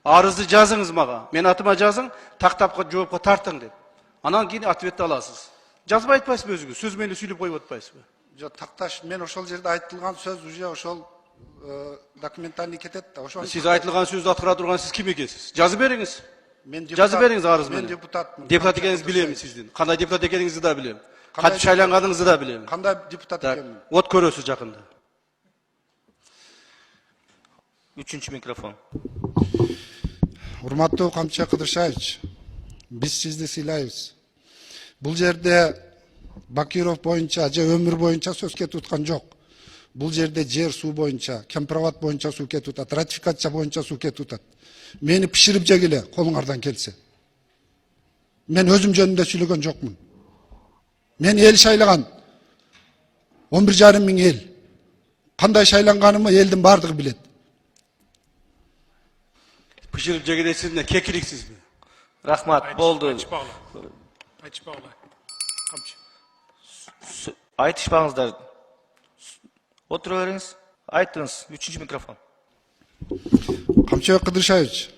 Arızı жазыңыз mağa. Men atıma жазың, тақтапқа жоопқа тарттың деп. Анан кийин ответти аласыз. Жазбай айтпайсызбы өзүңүз? Сөз менен сүйлөп коюп атпайсызбы? Жок, такташ, мен ошол жерде айтылган сөз уже ошол документальный кетет да. Ошол. Сиз айтылган сөздү аткара турган сиз ким экенсиз? Жазып бериңиз. Мен депутат. Жазып бериңиз арыз менен. Мен депутатмын. Депутат экениңизди билем сиздин. Кандай депутат экениңизди да билем. Кантип шайланганыңызды да билем. Кандай депутат экенмин? Вот көрөсүз жакында. Üçüncü mikrofon. Урматтуу Камчы Кыдыршаевич, биз сизди сыйлайбыз. Бул жерде Бакиров боюнча же өмүр боюнча сөз кетип аткан жок. Бул жерде жер суу боюнча, кемпироват боюнча суу кетип атат, ратификация боюнча суу кетип атат. Мени пиширип жегиле, колуңардан келсе. Мен өзүм жөнүндө сүйлөгөн жокмун. Мен эл шайлаган. 11,5 миң эл. Кандай шайланганымы элдин бардыгы билет. Pişirip cegedesiniz ne? Kekiliksiz mi? Rahmat, boldu. Айтышпагыла. Камчы. Айтышпаңыздар. Отыра бериңиz. Айттыңыз. Üçüncü mikrofon. Камчы Кыдыршаевич,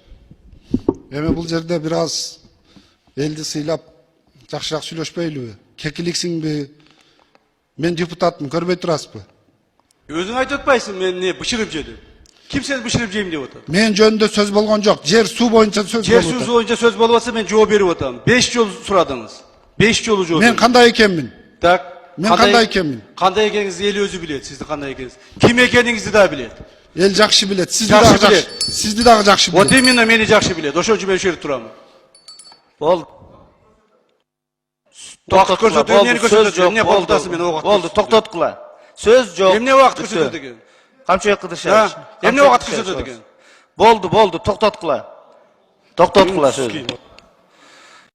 эми бул жерде бир аз элди сыйлап жакшыраак сүйлөшпөйлүбү? Кекиликсиңби? Мен депутатмын, көрбөй турасызбы? Özün ayt atpaysın men ne pişirip jedim. Kim seni pişirip jeyim dep otur. Мен жөнүндө сөз болгон жок. Жер суу боюнча сөз Cer болуп söz атат. boyunca söz bolup atsa men жооп берип атам. 5 жол сурадыңыз. 5 жолу жооп. Мен кандай экенмин? Так. Мен кандай экенмин? Кандай экениңизди эл өзү билет, сиздин кандай экениңизди. Ким экениңизди да билет. Эл жакшы билет. Сизди Жакшы дагы билет. жакшы. Сизди дагы жакшы Вот билет. именно мени жакшы билет. Ошол үчүн мен ушул жерде турам. Boldu. Вакыт көрсөтүү, эмнени көрсөтөт? Эмне колдасың мен убакыт? Boldu, to'xtatqıla. Söz жоқ. Эмне убакыт көрсөтөт экен? Камчы Кыдыршаевич. Эмне убакыт көрсөтөт экен? Boldu, to'xtatqıla. To'xtatqıla söz.